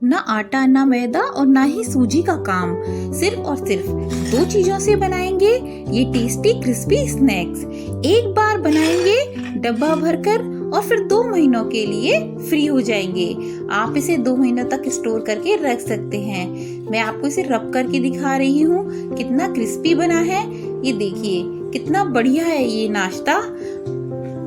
ना आटा ना मैदा और ना ही सूजी का काम। सिर्फ और सिर्फ दो चीजों से बनाएंगे ये टेस्टी क्रिस्पी स्नैक्स। एक बार बनाएंगे डब्बा भरकर और फिर 2 महीनों के लिए फ्री हो जाएंगे। आप इसे 2 महीनों तक स्टोर करके रख सकते हैं। मैं आपको इसे रब करके दिखा रही हूँ कितना क्रिस्पी बना है। ये देखिए कितना बढ़िया है ये नाश्ता।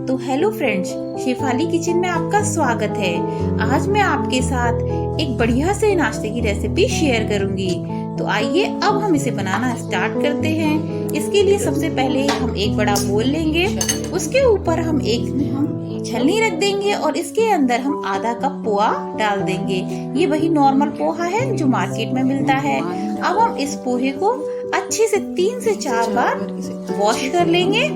तो हेलो फ्रेंड्स, शेफाली किचन में आपका स्वागत है। आज मैं आपके साथ एक बढ़िया से नाश्ते की रेसिपी शेयर करूंगी। तो आइए अब हम इसे बनाना स्टार्ट करते हैं। इसके लिए सबसे पहले हम एक बड़ा बोल लेंगे, उसके ऊपर हम एक छलनी रख देंगे और इसके अंदर हम आधा कप पोहा डाल देंगे। ये वही नॉर्मल पोहा है जो मार्केट में मिलता है। अब हम इस पोहे को अच्छे से 3 से 4 बार वॉश कर लेंगे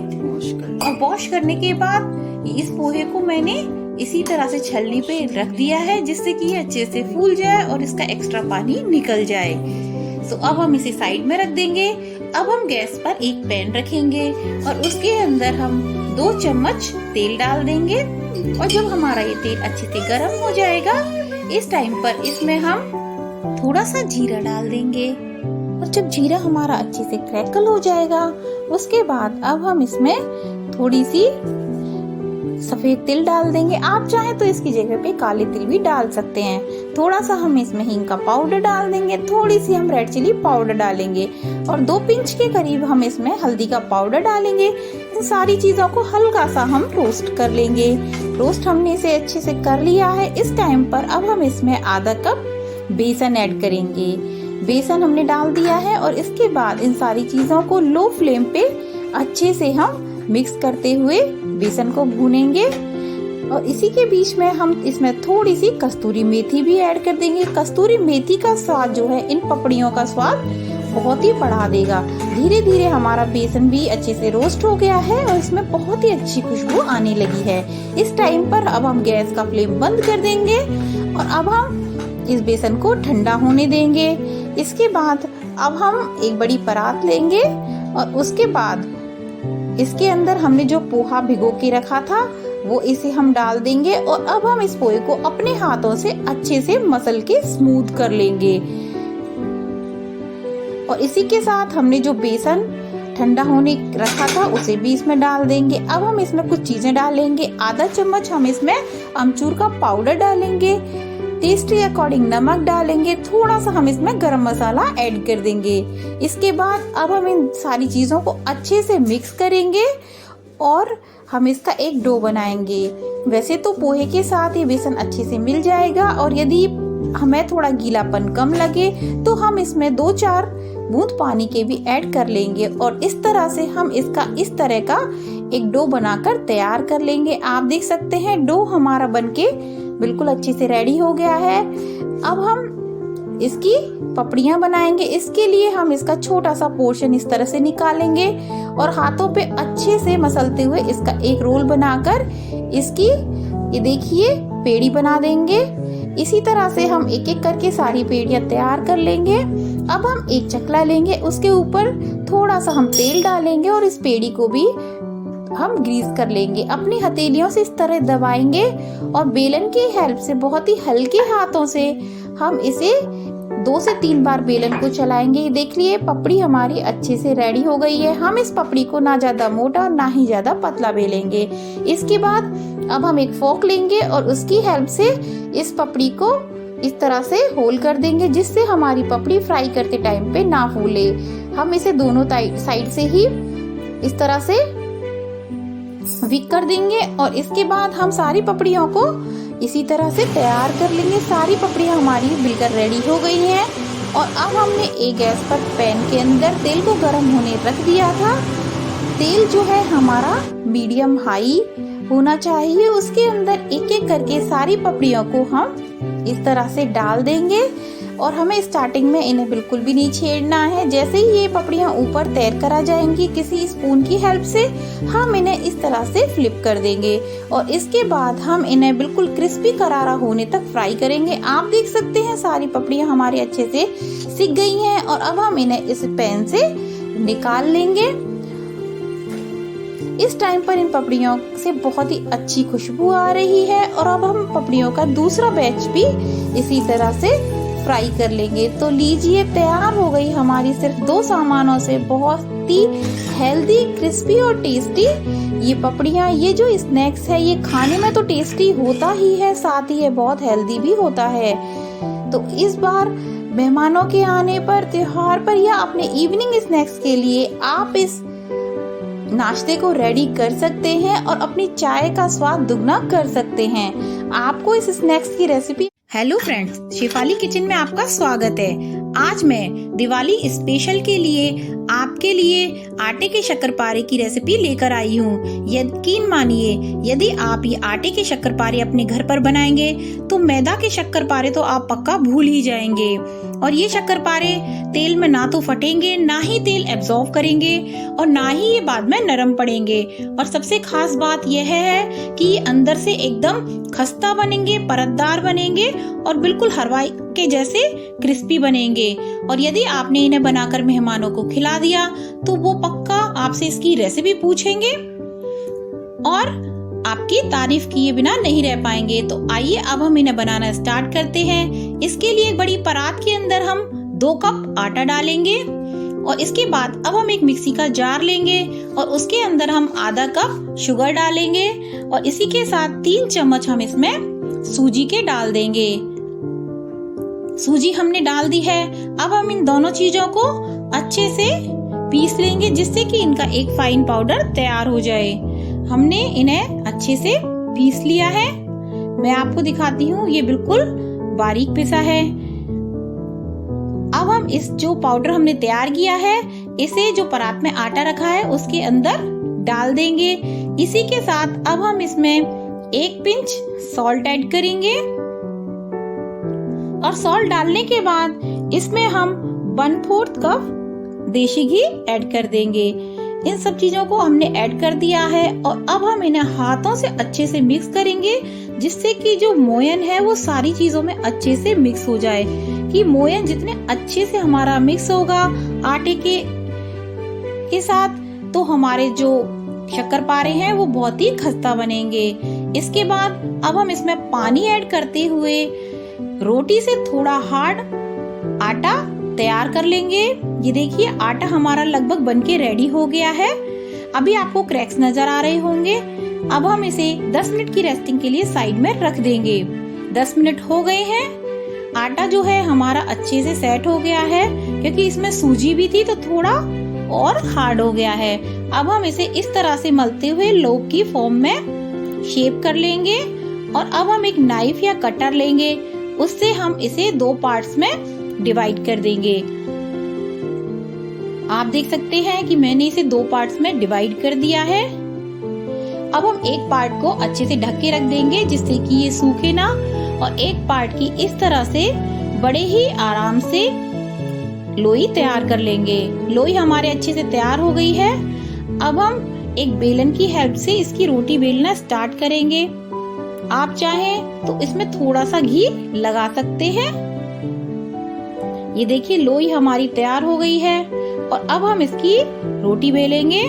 और वॉश करने के बाद इस पोहे को मैंने इसी तरह से छलनी पे रख दिया है जिससे कि ये अच्छे से फूल जाए और इसका एक्स्ट्रा पानी निकल जाए। तो अब हम इसे साइड में रख देंगे। अब हम गैस पर एक पैन रखेंगे और उसके अंदर हम 2 चम्मच तेल डाल देंगे और जब हमारा ये तेल अच्छे से गर्म हो जाएगा इस टाइम पर इसमें हम थोड़ा सा जीरा डाल देंगे और जब जीरा हमारा अच्छे से क्रैकल हो जाएगा उसके बाद अब हम इसमें थोड़ी सी सफेद तिल डाल देंगे। आप चाहें तो इसकी जगह पे काले तिल भी डाल सकते हैं। थोड़ा सा हम इसमें हींग का पाउडर डाल देंगे, थोड़ी सी हम रेड चिली पाउडर डालेंगे और 2 पिंच के करीब हम इसमें हल्दी का पाउडर डालेंगे। इन सारी चीजों को हल्का सा हम रोस्ट कर लेंगे। रोस्ट हमने इसे अच्छे से कर लिया है। इस टाइम पर अब हम इसमें आधा कप बेसन ऐड करेंगे। बेसन हमने डाल दिया है और इसके बाद इन सारी चीजों को लो फ्लेम पे अच्छे से हम मिक्स करते हुए बेसन को भूनेंगे और इसी के बीच में हम इसमें थोड़ी सी कस्तूरी मेथी भी ऐड कर देंगे। कस्तूरी मेथी का स्वाद जो है इन पपड़ियों का स्वाद बहुत ही बढ़ा देगा। धीरे धीरे हमारा बेसन भी अच्छे से रोस्ट हो गया है और इसमें बहुत ही अच्छी खुशबू आने लगी है। इस टाइम पर अब हम गैस का फ्लेम बंद कर देंगे और अब हम इस बेसन को ठंडा होने देंगे। इसके बाद अब हम एक बड़ी परात लेंगे और उसके बाद इसके अंदर हमने जो पोहा भिगो के रखा था वो इसे हम डाल देंगे और अब हम इस पोहे को अपने हाथों से अच्छे से मसल के स्मूथ कर लेंगे। और इसी के साथ हमने जो बेसन ठंडा होने रखा था उसे भी इसमें डाल देंगे। अब हम इसमें कुछ चीजें डालेंगे। आधा चम्मच हम इसमें अमचूर का पाउडर डालेंगे, टेस्ट के अकॉर्डिंग नमक डालेंगे, थोड़ा सा हम इसमें गरम मसाला ऐड कर देंगे। इसके बाद अब हम इन सारी चीजों को अच्छे से मिक्स करेंगे और हम इसका एक डो बनाएंगे। वैसे तो पोहे के साथ ये बेसन अच्छे से मिल जाएगा और यदि हमें थोड़ा गीलापन कम लगे तो हम इसमें 2-4 बूंद पानी के भी ऐड कर लेंगे और इस तरह से हम इसका इस तरह का एक डो बनाकर तैयार कर लेंगे। आप देख सकते हैं डो हमारा बनके बिल्कुल अच्छे से रेडी हो गया है। अब हम इसकी पपड़ियां बनाएंगे। इसके लिए हम इसका छोटा सा पोर्शन इस तरह से निकालेंगे और हाथों पे अच्छे से मसलते हुए इसका एक रोल बनाकर इसकी ये देखिए पेड़ी बना देंगे। इसी तरह से हम एक एक करके सारी पेड़ियां तैयार कर लेंगे। अब हम एक चकला लेंगे, उसके ऊपर थोड़ा सा हम तेल डालेंगे और इस पेड़ी को भी हम ग्रीस कर लेंगे। अपनी हथेलियों से इस तरह दबाएंगे और बेलन की हेल्प से बहुत ही हल्के हाथों से हम इसे 2 से 3 बार बेलन को चलाएंगे। देख लिए पपड़ी हमारी अच्छे से रेडी हो गई है। हम इस पपड़ी को ना ज्यादा मोटा और ना ही ज्यादा पतला बेलेंगे। इसके बाद अब हम एक फोक लेंगे और उसकी हेल्प से इस पपड़ी को इस तरह से होल कर देंगे जिससे हमारी पपड़ी फ्राई करते टाइम पे ना फूले। हम इसे दोनों साइड से ही इस तरह से विक कर देंगे और इसके बाद हम सारी पपड़ियों को इसी तरह से तैयार कर लेंगे। सारी पपड़ियां हमारी बिल्कुल रेडी हो गई हैं और अब हमने एक गैस पर पैन के अंदर तेल को गर्म होने रख दिया था। तेल जो है हमारा मीडियम हाई होना चाहिए। उसके अंदर एक एक करके सारी पपड़ियों को हम इस तरह से डाल देंगे और हमें स्टार्टिंग में इन्हें बिल्कुल भी नहीं छेड़ना है। जैसे ही ये पपड़ियां ऊपर तैर कर आ जाएंगी किसी स्पून की हेल्प से हम इन्हें इस तरह से फ्लिप कर देंगे और इसके बाद हम इन्हें बिल्कुल क्रिस्पी करारा होने तक फ्राई करेंगे। आप देख सकते हैं सारी पपड़ियां हमारी अच्छे से सिक गई हैं और अब हम इन्हें इस पैन से निकाल लेंगे। इस टाइम पर इन पपड़ियों से बहुत ही अच्छी खुशबू आ रही है और अब हम पपड़ियों का दूसरा बैच भी इसी तरह से फ्राई कर लेंगे। तो लीजिए, तैयार हो गई हमारी सिर्फ 2 सामानों से बहुत ही हेल्दी, क्रिस्पी और टेस्टी ये पपड़ियाँ। ये जो स्नैक्स है ये खाने में तो टेस्टी होता ही है, साथ ही ये बहुत हेल्दी भी होता है। तो इस बार मेहमानों के आने पर, त्योहार पर या अपने इवनिंग स्नैक्स के लिए आप इस नाश्ते को रेडी कर सकते हैं और अपनी चाय का स्वाद दुगना कर सकते हैं। आपको इस स्नैक्स की recipe. Hello friends, Shefali kitchen में आपका स्वागत है। आज मैं दिवाली स्पेशल के लिए आपके लिए आटे के शक्करपारे की रेसिपी लेकर आई हूँ। यकीन मानिए, यदि आप ये आटे के शक्करपारे अपने घर पर बनाएंगे तो मैदा के शक्करपारे तो आप पक्का भूल ही जाएंगे। और ये शक्करपारे तेल में ना तो फटेंगे, ना ही तेल एब्जॉर्ब करेंगे और ना ही ये बाद में नरम पड़ेंगे। और सबसे खास बात यह है कि ये अंदर से एकदम खस्ता बनेंगे, परतदार बनेंगे और बिल्कुल हलवाई के जैसे क्रिस्पी बनेंगे। और यदि आपने इन्हें बनाकर मेहमानों को खिला दिया तो वो पक्का आपसे इसकी रेसिपी पूछेंगे और आपकी तारीफ किए बिना नहीं रह पाएंगे। तो आइए अब हम इन्हें बनाना स्टार्ट करते हैं। इसके लिए एक बड़ी परात के अंदर हम 2 कप आटा डालेंगे और इसके बाद अब हम एक मिक्सी का जार लेंगे और उसके अंदर हम आधा कप शुगर डालेंगे और इसी के साथ 3 चम्मच हम इसमें सूजी के डाल देंगे। सूजी हमने डाल दी है। अब हम इन दोनों चीजों को अच्छे से पीस लेंगे जिससे कि इनका एक फाइन पाउडर तैयार हो जाए। हमने इन्हें अच्छे से पीस लिया है। मैं आपको दिखाती हूँ, ये बिल्कुल बारीक पिसा है। अब हम इस जो पाउडर हमने तैयार किया है इसे जो परात में आटा रखा है उसके अंदर डाल देंगे। इसी के साथ अब हम इसमें 1 पिंच सॉल्ट ऐड करेंगे और सॉल्ट डालने के बाद इसमें हम 1/4 कप देशी घी ऐड कर देंगे। इन सब चीजों को हमने ऐड कर दिया है और अब हम इन्हें हाथों से अच्छे से मिक्स करेंगे जिससे कि जो मोयन है वो सारी चीजों में अच्छे से मिक्स हो जाए। कि मोयन जितने अच्छे से हमारा मिक्स होगा आटे के साथ तो हमारे जो शक्करपारे हैं वो बहुत ही खस्ता बनेंगे। इसके बाद अब हम इसमें पानी ऐड करते हुए रोटी से थोड़ा हार्ड आटा तैयार कर लेंगे। ये देखिए, आटा हमारा लगभग बनके रेडी हो गया है। अभी आपको क्रैक्स नजर आ रहे होंगे। अब हम इसे 10 मिनट की रेस्टिंग के लिए साइड में रख देंगे। 10 मिनट हो गए हैं। आटा जो है हमारा अच्छे से सेट हो गया है क्योंकि इसमें सूजी भी थी तो थोड़ा और हार्ड हो गया है। अब हम इसे इस तरह से मलते हुए लोग की फॉर्म में शेप कर लेंगे और अब हम एक नाइफ या कटर लेंगे, उससे हम इसे 2 पार्ट्स में डिवाइड कर देंगे। आप देख सकते हैं कि मैंने इसे 2 पार्ट्स में डिवाइड कर दिया है। अब हम एक पार्ट को अच्छे से ढक के रख देंगे जिससे कि ये सूखे ना और एक पार्ट की इस तरह से बड़े ही आराम से लोई तैयार कर लेंगे। लोई हमारे अच्छे से तैयार हो गई है। अब हम एक बेलन की हेल्प से इसकी रोटी बेलना स्टार्ट करेंगे। आप चाहें तो इसमें थोड़ा सा घी लगा सकते हैं। ये देखिए, लोई हमारी तैयार हो गई है और अब हम इसकी रोटी बेलेंगे।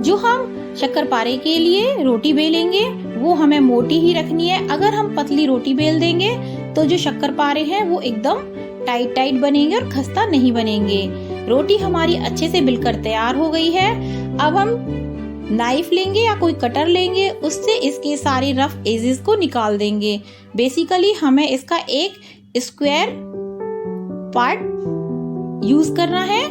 जो हम शक्करपारे के लिए रोटी बेलेंगे वो हमें मोटी ही रखनी है। अगर हम पतली रोटी बेल देंगे तो जो शक्करपारे हैं वो एकदम टाइट बनेंगे और खस्ता नहीं बनेंगे। रोटी हमारी अच्छे से बिलकर तैयार हो गई है। अब हम नाइफ लेंगे या कोई कटर लेंगे, उससे इसके सारे रफ एजेस को निकाल देंगे। बेसिकली हमें इसका एक स्क्वायर पार्ट यूज करना है।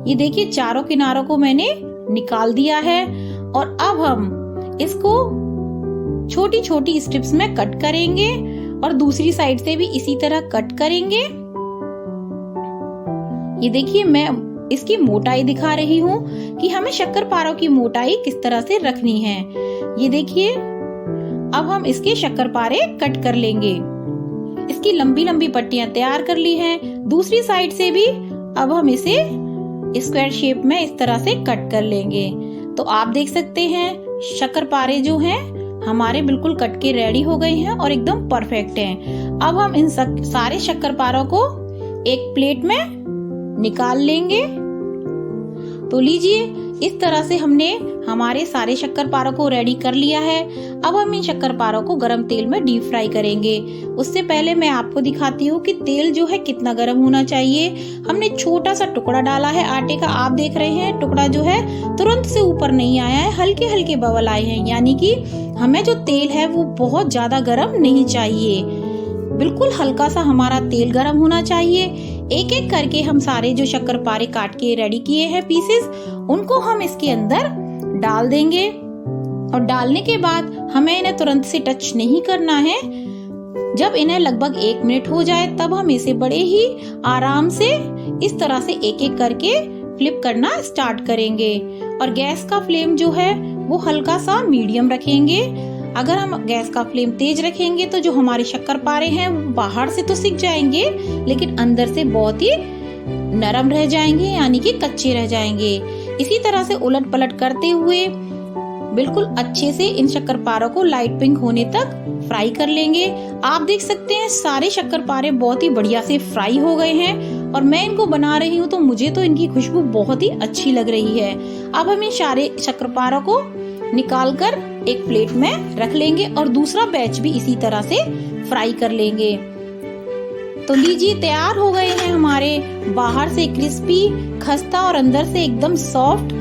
ये देखिए, चारों किनारों को मैंने निकाल दिया है और अब हम इसको छोटी छोटी स्ट्रिप्स में कट करेंगे और दूसरी साइड से भी इसी तरह कट करेंगे। ये देखिए, मैं इसकी मोटाई दिखा रही हूँ कि हमें शक्करपारों की मोटाई किस तरह से रखनी है। ये देखिए, अब हम इसके शक्करपारे कट कर लेंगे। इसकी लंबी लंबी पट्टियां तैयार कर ली हैं। दूसरी साइड से भी अब हम इसे स्क्वायर शेप में इस तरह से कट कर लेंगे। तो आप देख सकते हैं शक्करपारे जो हैं हमारे बिल्कुल कट के रेडी हो गए हैं और एकदम परफेक्ट हैं। अब हम इन सारे शक्करपारों को एक प्लेट में निकाल लेंगे तो लीजिए, इस तरह से हमने हमारे सारे शक्करपारों को रेडी कर लिया है। अब हम इन शक्करपारों को गरम तेल में डीप फ्राई करेंगे। उससे पहले मैं आपको दिखाती हूँ कि तेल जो है कितना गरम होना चाहिए। हमने छोटा सा टुकड़ा डाला है आटे का, आप देख रहे हैं टुकड़ा जो है तुरंत से ऊपर नहीं आया है, हल्के हल्के बबल आए हैं, यानी कि हमें जो तेल है वो बहुत ज्यादा गरम नहीं चाहिए, बिल्कुल हल्का सा हमारा तेल गरम होना चाहिए। एक एक करके हम सारे जो शक्करपारे काट के रेडी किए हैं पीसेस, उनको हम इसके अंदर डाल देंगे। और डालने के बाद हमें इन्हें तुरंत से टच नहीं करना है। जब इन्हें लगभग 1 मिनट हो जाए तब हम इसे बड़े ही आराम से इस तरह से एक एक करके फ्लिप करना स्टार्ट करेंगे। और गैस का फ्लेम जो है वो हल्का सा मीडियम रखेंगे। अगर हम गैस का फ्लेम तेज रखेंगे तो जो हमारे शक्करपारे हैं वो बाहर से तो सिक जाएंगे, लेकिन अंदर से बहुत ही नरम रह जाएंगे, यानी कि कच्चे रह जाएंगे। इसी तरह से उलट पलट करते हुए बिल्कुल अच्छे से इन शक्करपारों को लाइट पिंक होने तक फ्राई कर लेंगे। आप देख सकते हैं सारे शक्करपारे बहुत ही बढ़िया से फ्राई हो गए हैं और मैं इनको बना रही हूँ तो मुझे तो इनकी खुशबू बहुत ही अच्छी लग रही है। अब हम इन सारे शक्करपारों को निकालकर एक प्लेट में रख लेंगे और दूसरा बैच भी इसी तरह से फ्राई कर लेंगे। तो लीजिए, तैयार हो गए हैं हमारे बाहर से क्रिस्पी, खस्ता और अंदर से एकदम सॉफ्ट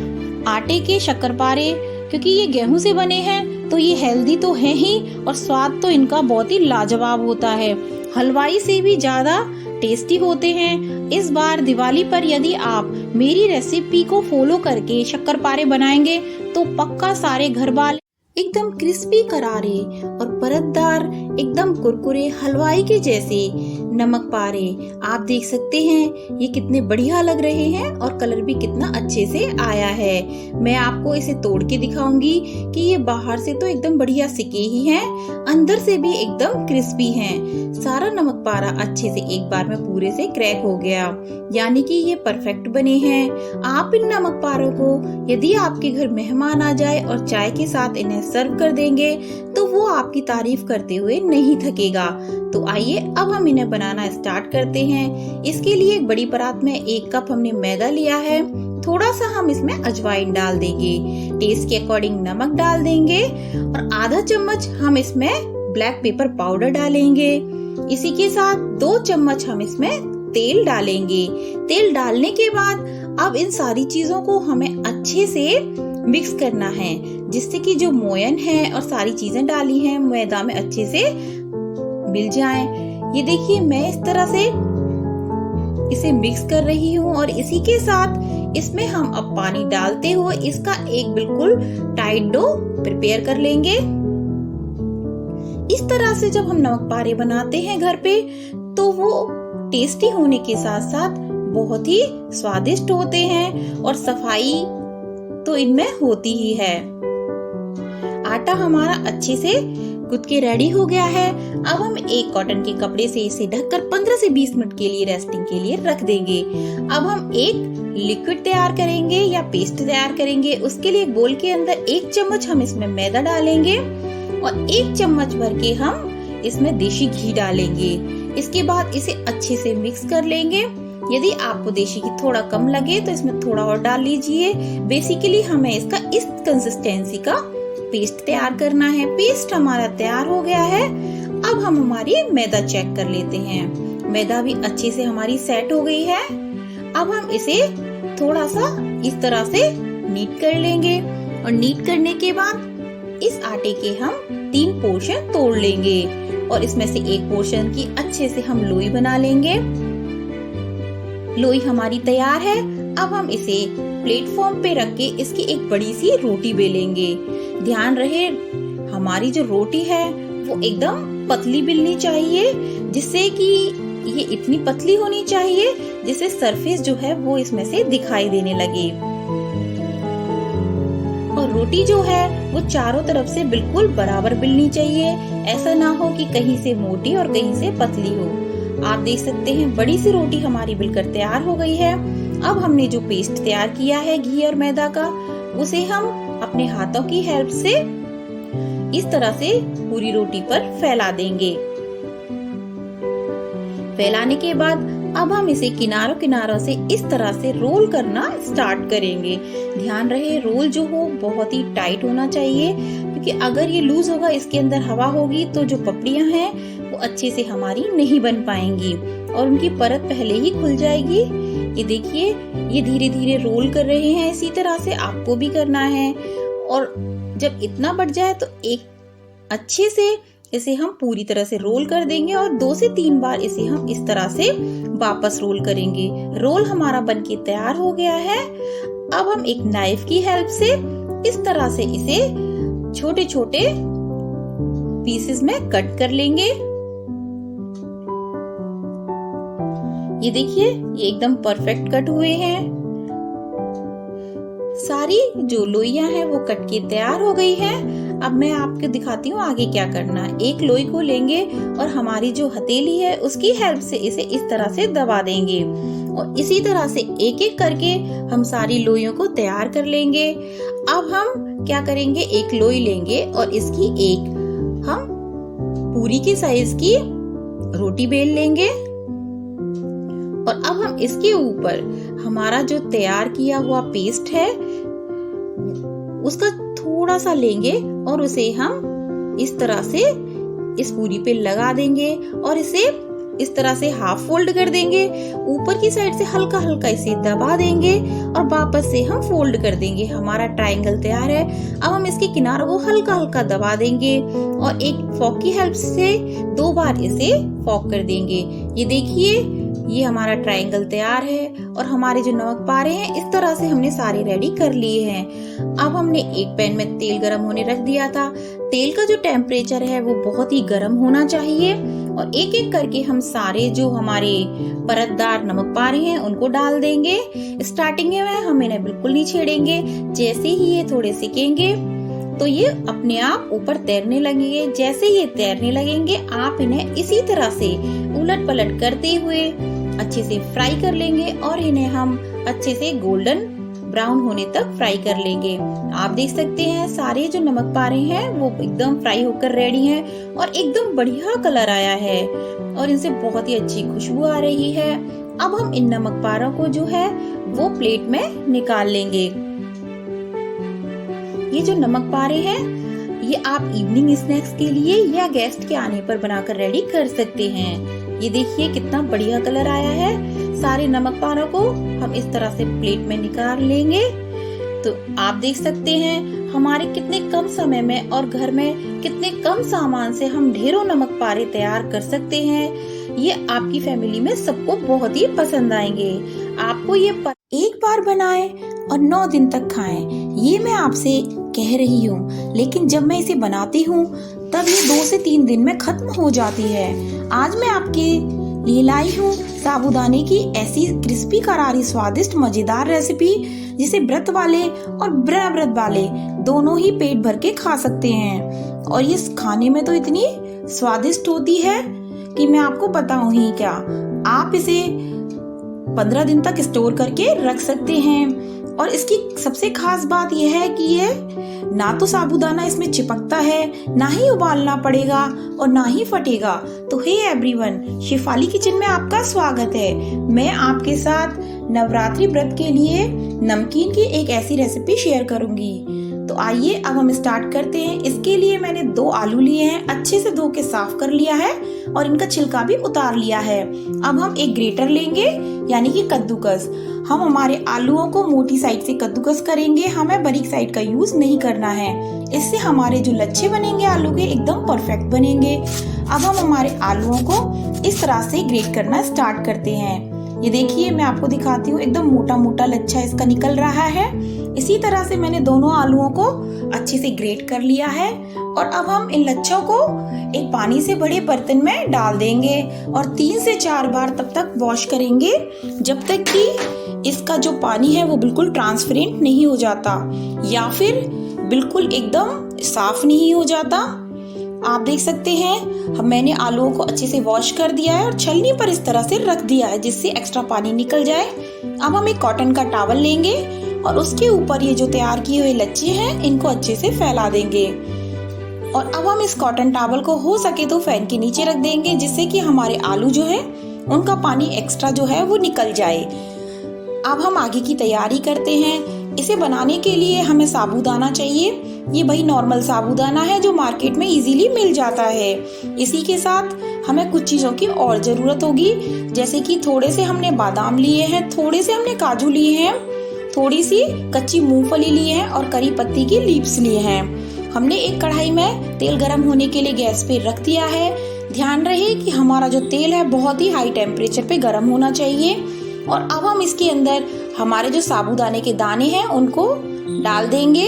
आटे के शक्करपारे। क्योंकि ये गेहूं से बने हैं तो ये हेल्दी तो है ही और स्वाद तो इनका बहुत ही लाजवाब होता है, हलवाई से भी ज्यादा टेस्टी होते हैं। इस बार दिवाली पर यदि आप मेरी रेसिपी को फॉलो करके शक्करपारे बनाएंगे तो पक्का सारे घर वाले एकदम क्रिस्पी करारे और परतदार, एकदम कुरकुरे हलवाई के जैसे नमक पारे आप देख सकते हैं ये कितने बढ़िया लग रहे हैं और कलर भी कितना अच्छे से आया है। मैं आपको इसे तोड़ के दिखाऊंगी कि ये बाहर से तो एकदम बढ़िया सिके ही हैं, अंदर से भी एकदम क्रिस्पी हैं। सारा नमक पारा अच्छे से एक बार में पूरे से क्रैक हो गया, यानी कि ये परफेक्ट बने हैं। आप इन नमक पारों को यदि आपके घर मेहमान आ जाए और चाय के साथ इन्हें सर्व कर देंगे तो वो आपकी तारीफ करते हुए नहीं थकेगा। तो आइए अब हम इन्हें बनाना स्टार्ट करते हैं। इसके लिए एक बड़ी परात में 1 कप हमने मैदा लिया है, थोड़ा सा हम इसमें अजवाइन डाल देंगे, टेस्ट के अकॉर्डिंग नमक डाल देंगे और आधा चम्मच हम इसमें ब्लैक पेपर पाउडर डालेंगे। इसी के साथ 2 चम्मच हम इसमें तेल डालेंगे। तेल डालने के बाद अब इन सारी चीजों को हमें अच्छे से मिक्स करना है, जिससे कि जो मोयन है और सारी चीजें डाली हैं मैदा में अच्छे से मिल जाएं। ये देखिए मैं इस तरह से इसे मिक्स कर रही हूँ और इसी के साथ इसमें हम अब पानी डालते हुए इसका एक बिल्कुल टाइट डो प्रिपेयर कर लेंगे। इस तरह से जब हम नमक पारे बनाते हैं घर पे तो वो टेस्टी होने के साथ साथ बहुत ही स्वादिष्ट होते हैं और सफाई तो इनमें होती ही है। आटा हमारा अच्छे से गूंथ के रेडी हो गया है। अब हम एक कॉटन के कपड़े से इसे ढककर 15 से 20 मिनट के लिए रेस्टिंग के लिए रख देंगे। अब हम एक लिक्विड तैयार करेंगे या पेस्ट तैयार करेंगे। उसके लिए एक बोल के अंदर 1 चम्मच हम इसमें मैदा डालेंगे और 1 चम्मच भर के हम इसमें देशी घी डालेंगे। इसके बाद इसे अच्छे से मिक्स कर लेंगे। यदि आपको देशी घी थोड़ा कम लगे तो इसमें थोड़ा और डाल लीजिए। बेसिकली हमें इसका इस कंसिस्टेंसी का पेस्ट तैयार करना है। पेस्ट हमारा तैयार हो गया है। अब हम हमारी मैदा चेक कर लेते हैं। मैदा भी अच्छे से हमारी सेट हो गई है। अब हम इसे थोड़ा सा इस तरह से नीट कर लेंगे और नीट करने के बाद इस आटे के हम 3 पोर्शन तोड़ लेंगे और इसमें से एक पोर्शन की अच्छे से हम लोई बना लेंगे। लोई हमारी तैयार है। अब हम इसे प्लेटफॉर्म पे रख के इसकी एक बड़ी सी रोटी बेलेंगे। ध्यान रहे हमारी जो रोटी है वो एकदम पतली बेलनी चाहिए, जिससे कि ये इतनी पतली होनी चाहिए जिससे सरफेस जो है वो इसमें से दिखाई देने लगे। और रोटी जो है वो चारों तरफ से बिल्कुल बराबर बेलनी चाहिए। ऐसा ना हो कि कहीं से मोटी और कहीं से पतली हो। आप देख सकते हैं बड़ी सी रोटी हमारी बिलकर तैयार हो गई है। अब हमने जो पेस्ट तैयार किया है घी और मैदा का, उसे हम अपने हाथों की हेल्प से इस तरह से पूरी रोटी पर फैला देंगे। फैलाने के बाद अब हम इसे किनारों किनारों से इस तरह से रोल करना स्टार्ट करेंगे। ध्यान रहे रोल जो हो बहुत ही टाइट होना चाहिए, क्योंकि अगर ये लूज होगा, इसके अंदर हवा होगी, तो जो पपड़ियां हैं वो अच्छे से हमारी नहीं बन पाएंगी और उनकी परत पहले ही खुल जाएगी। ये देखिए, ये धीरे धीरे रोल कर रहे हैं, इसी तरह से आपको भी करना है। और जब इतना बढ़ जाए तो एक अच्छे से इसे हम पूरी तरह से रोल कर देंगे और 2 से 3 बार इसे हम इस तरह से वापस रोल करेंगे। रोल हमारा बनके तैयार हो गया है। अब हम एक नाइफ की हेल्प से इस तरह से इसे छोटे छोटे पीसेस में कट कर लेंगे। ये देखिए, ये एकदम परफेक्ट कट हुए हैं। सारी जो लोइयां हैं वो कट के तैयार हो गई हैं। अब मैं आपको दिखाती हूँ आगे क्या करना है। एक लोई को लेंगे और हमारी जो हथेली है उसकी हेल्प से इसे इस तरह से दबा देंगे और इसी तरह से एक एक करके हम सारी लोइयों को तैयार कर लेंगे। अब हम क्या करेंगे, एक लोई लेंगे और इसकी एक हम पूरी के साइज की रोटी बेल लेंगे और अब हम इसके ऊपर हमारा जो तैयार किया हुआ पेस्ट है उसका थोड़ा सा लेंगे और उसे हम इस तरह से इस पूरी पे लगा देंगे और इसे इस तरह से हाफ फोल्ड कर देंगे। ऊपर की साइड से हल्का हल्का इसे दबा देंगे और वापस से हम फोल्ड कर देंगे। हमारा ट्रायंगल तैयार है। अब हम इसके किनारों को हल्का हल्का दबा देंगे और एक फॉक की हेल्प से 2 बार इसे फॉक कर देंगे। ये देखिए, ये हमारा ट्रायंगल तैयार है और हमारे जो नमक पारे हैं इस तरह से हमने सारे रेडी कर लिए हैं। अब हमने एक पैन में तेल गरम होने रख दिया था। तेल का जो टेम्परेचर है वो बहुत ही गरम होना चाहिए और एक एक करके हम सारे जो हमारे परतदार नमक पारे हैं उनको डाल देंगे। स्टार्टिंग में हम इन्हें बिल्कुल नहीं छेड़ेंगे। जैसे ही ये थोड़े सिकेंगे तो ये अपने आप ऊपर तैरने लगेंगे। जैसे ये तैरने लगेंगे आप इन्हें इसी तरह से उलट पलट करते हुए अच्छे से फ्राई कर लेंगे और इन्हें हम अच्छे से गोल्डन ब्राउन होने तक फ्राई कर लेंगे। आप देख सकते हैं सारे जो नमक पारे हैं वो एकदम फ्राई होकर रेडी हैं और एकदम बढ़िया कलर आया है और इनसे बहुत ही अच्छी खुशबू आ रही है। अब हम इन नमक पारों को जो है वो प्लेट में निकाल लेंगे। ये जो नमक पारे हैं ये आप इवनिंग स्नैक्स के लिए या गेस्ट के आने पर बनाकर रेडी कर सकते हैं। ये देखिए कितना बढ़िया कलर आया है। सारे नमक पारों को हम इस तरह से प्लेट में निकाल लेंगे। तो आप देख सकते हैं हमारे कितने कम समय में और घर में कितने कम सामान से हम ढेरों नमक पारे तैयार कर सकते हैं। ये आपकी फैमिली में सबको बहुत ही पसंद आएंगे। आपको ये एक बार बनाएं और 9 दिन तक खाएं, ये मैं आपसे कह रही हूँ, लेकिन जब मैं इसे बनाती हूँ तब ये 2 से 3 दिन में खत्म हो जाती है। आज मैं आपके लिए लाई हूँ साबूदाने की ऐसी क्रिस्पी करारी स्वादिष्ट मजेदार रेसिपी जिसे व्रत वाले और बिना व्रत वाले दोनों ही पेट भर के खा सकते हैं और ये खाने में तो इतनी स्वादिष्ट होती है कि मैं आपको बताऊं ही क्या। आप इसे 15 दिन तक स्टोर करके रख सकते हैं और इसकी सबसे खास बात यह है कि ये ना तो साबूदाना इसमें चिपकता है, ना ही उबालना पड़ेगा और ना ही फटेगा। तो हे एवरीवन, शेफाली किचन में आपका स्वागत है। मैं आपके साथ नवरात्रि व्रत के लिए नमकीन की एक ऐसी रेसिपी शेयर करूंगी। तो आइए अब हम स्टार्ट करते हैं। इसके लिए मैंने 2 आलू लिए हैं, अच्छे से धो के साफ कर लिया है और इनका छिलका भी उतार लिया है। अब हम एक ग्रेटर लेंगे यानी कि कद्दूकस। हम हमारे आलूओं को मोटी साइड से कद्दूकस करेंगे, हमें बारीक साइड का यूज नहीं करना है। इससे हमारे जो लच्छे बनेंगे आलू के एकदम परफेक्ट बनेंगे। अब हम हमारे आलूओं को इस तरह से ग्रेट करना स्टार्ट करते हैं। ये देखिए, मैं आपको दिखाती हूँ, एकदम मोटा मोटा लच्छा इसका निकल रहा है। इसी तरह से मैंने दोनों आलूओं को अच्छे से ग्रेट कर लिया है और अब हम इन लच्छों को एक पानी से बड़े बर्तन में डाल देंगे और 3 से 4 बार तब तक वॉश करेंगे जब तक कि इसका जो पानी है वो बिल्कुल ट्रांसपेरेंट नहीं हो जाता या फिर बिल्कुल एकदम साफ नहीं हो जाता। आप देख सकते हैं मैंने आलूओं को अच्छे से वॉश कर दिया है और छलनी पर इस तरह से रख दिया है जिससे एक्स्ट्रा पानी निकल जाए। अब हम एक कॉटन का टॉवल लेंगे और उसके ऊपर ये जो तैयार किए हुए लच्छे हैं इनको अच्छे से फैला देंगे और अब हम इस कॉटन टॉवल को हो सके तो फैन के नीचे रख देंगे जिससे कि हमारे आलू जो है उनका पानी एक्स्ट्रा जो है वो निकल जाए। अब हम आगे की तैयारी करते हैं। इसे बनाने के लिए हमें साबूदाना चाहिए। ये वही नॉर्मल साबूदाना है जो मार्केट में इजीली मिल जाता है। इसी के साथ हमें कुछ चीज़ों की और ज़रूरत होगी, जैसे कि थोड़े से हमने बादाम लिए हैं, थोड़े से हमने काजू लिए हैं, थोड़ी सी कच्ची मूंगफली ली है और करी पत्ती की लीव्स लिए हैं। हमने एक कढ़ाई में तेल गरम होने के लिए गैस पे रख दिया है। ध्यान रहे कि हमारा जो तेल है बहुत ही हाई टेम्परेचर पे गरम होना चाहिए। और अब हम इसके अंदर हमारे जो साबूदाने के दाने हैं उनको डाल देंगे।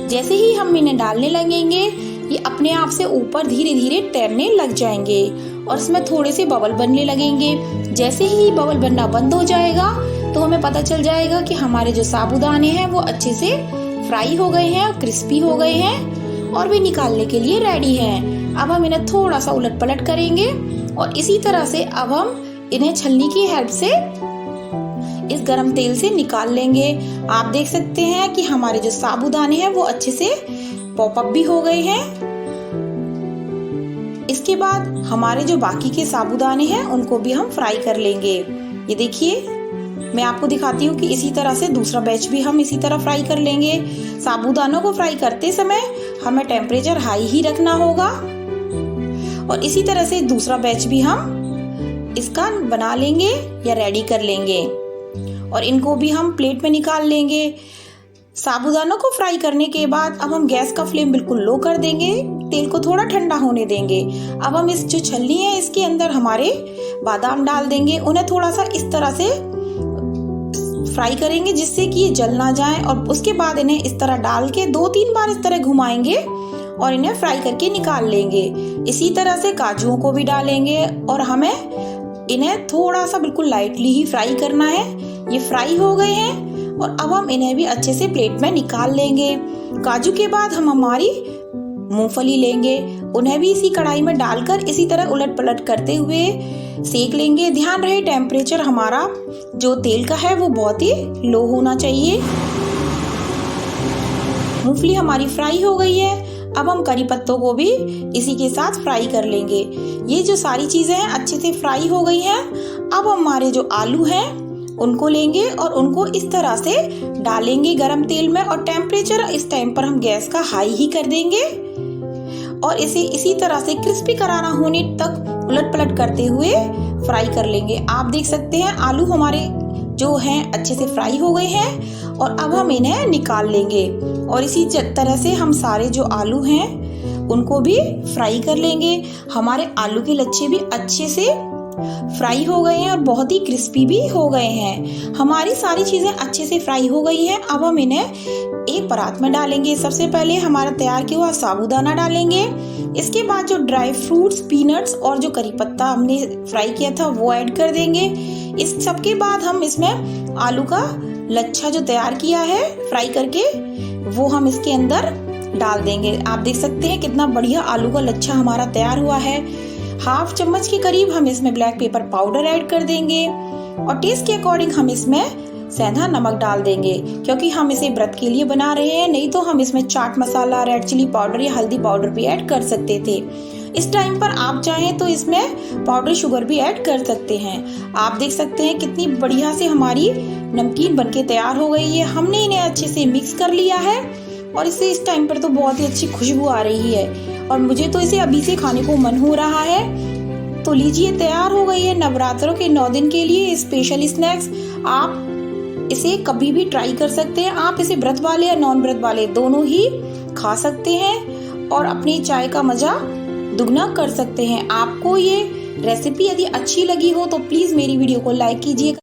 जैसे ही हम इन्हें डालने लगेंगे ये अपने आप से ऊपर धीरे धीरे तैरने लग जाएंगे और इसमें थोड़े से बबल बनने लगेंगे। जैसे ही बबल बनना बंद हो जाएगा तो हमें पता चल जाएगा कि हमारे जो साबूदाने हैं वो अच्छे से फ्राई हो गए हैं, क्रिस्पी हो गए हैं और भी निकालने के लिए रेडी हैं। अब हम इन्हें थोड़ा सा उलट पलट करेंगे और इसी तरह से अब हम इन्हें छलनी की हेल्प से इस गरम तेल से निकाल लेंगे। आप देख सकते हैं कि हमारे जो साबूदाने हैं वो अच्छे से पॉपअप भी हो गए हैं। इसके बाद हमारे जो बाकी के साबूदाने हैं उनको भी हम फ्राई कर लेंगे। ये देखिए, मैं आपको दिखाती हूँ कि इसी तरह से दूसरा बैच भी हम इसी तरह फ्राई कर लेंगे। साबूदानों को फ्राई करते समय हमें टेम्परेचर हाई ही रखना होगा और इसी तरह से दूसरा बैच भी हम इसका बना लेंगे या रेडी कर लेंगे और इनको भी हम प्लेट में निकाल लेंगे। साबूदानों को फ्राई करने के बाद अब हम गैस का फ्लेम बिल्कुल लो कर देंगे, तेल को थोड़ा ठंडा होने देंगे। अब हम इस जो छलनी है इसके अंदर हमारे बादाम डाल देंगे। उन्हें थोड़ा सा इस तरह से फ्राई करेंगे जिससे कि ये जल ना जाए और उसके बाद इन्हें इस तरह डाल के 2-3 बार इस तरह घुमाएंगे और इन्हें फ्राई करके निकाल लेंगे। इसी तरह से काजुओं को भी डालेंगे और हमें इन्हें थोड़ा सा बिल्कुल लाइटली ही फ्राई करना है। ये फ्राई हो गए हैं और अब हम इन्हें भी अच्छे से प्लेट में निकाल लेंगे। काजू के बाद हम हमारी मूंगफली लेंगे, उन्हें भी इसी कढ़ाई में डालकर इसी तरह उलट पलट करते हुए सेक लेंगे। ध्यान रहे टेम्परेचर हमारा जो तेल का है वो बहुत ही लो होना चाहिए। मूंगफली हमारी फ्राई हो गई है। अब हम करी पत्तों को भी इसी के साथ फ्राई कर लेंगे। ये जो सारी चीजें हैं अच्छे से फ्राई हो गई हैं। अब हमारे जो आलू हैं उनको लेंगे और उनको इस तरह से डालेंगे गरम तेल में और टेम्परेचर इस टाइम पर हम गैस का हाई ही कर देंगे और इसे इसी तरह से क्रिस्पी करारा होने तक उलट पलट करते हुए फ्राई कर लेंगे। आप देख सकते हैं आलू हमारे जो हैं अच्छे से फ्राई हो गए हैं और अब हम इन्हें निकाल लेंगे और इसी तरह से हम सारे जो आलू हैं उनको भी फ्राई कर लेंगे। हमारे आलू के लच्छे भी अच्छे से फ्राई हो गए हैं और बहुत ही क्रिस्पी भी हो गए हैं। हमारी सारी चीजें अच्छे से फ्राई हो गई हैं। अब हम इन्हें एक परात में डालेंगे। सबसे पहले हमारा तैयार किया हुआ साबूदाना डालेंगे। इसके बाद जो ड्राई फ्रूट्स, पीनट्स और जो करी पत्ता हमने फ्राई किया था वो ऐड कर देंगे। इस सब के बाद हम इसमें आलू का लच्छा जो तैयार किया है फ्राई करके वो हम इसके अंदर डाल देंगे। आप देख सकते हैं कितना बढ़िया आलू का लच्छा हमारा तैयार हुआ है। हाफ चम्मच के करीब हम इसमें ब्लैक पेपर पाउडर ऐड कर देंगे और टेस्ट के अकॉर्डिंग हम इसमें सेंधा नमक डाल देंगे क्योंकि हम इसे व्रत के लिए बना रहे हैं। नहीं तो हम इसमें chaat masala, red chilli powder या हल्दी पाउडर भी ऐड कर सकते थे। इस टाइम पर आप चाहें तो इसमें पाउडर शुगर भी ऐड कर सकते हैं। आप देख सकते हैं कितनी बढ़िया से हमारी नमकीन बनके तैयार हो गई है। हमने इन्हें अच्छे से मिक्स कर लिया है और इससे इस टाइम पर तो बहुत ही अच्छी खुशबू आ रही है और मुझे तो इसे अभी से खाने को मन हो रहा है। तो लीजिए, तैयार हो गई है नवरात्रों के 9 दिन के लिए स्पेशल स्नैक्स। आप इसे कभी भी ट्राई कर सकते हैं। आप इसे व्रत वाले या नॉन व्रत वाले दोनों ही खा सकते हैं और अपनी चाय का मजा दुगना कर सकते हैं। आपको ये रेसिपी यदि अच्छी लगी हो तो प्लीज मेरी वीडियो को लाइक कीजिएगा।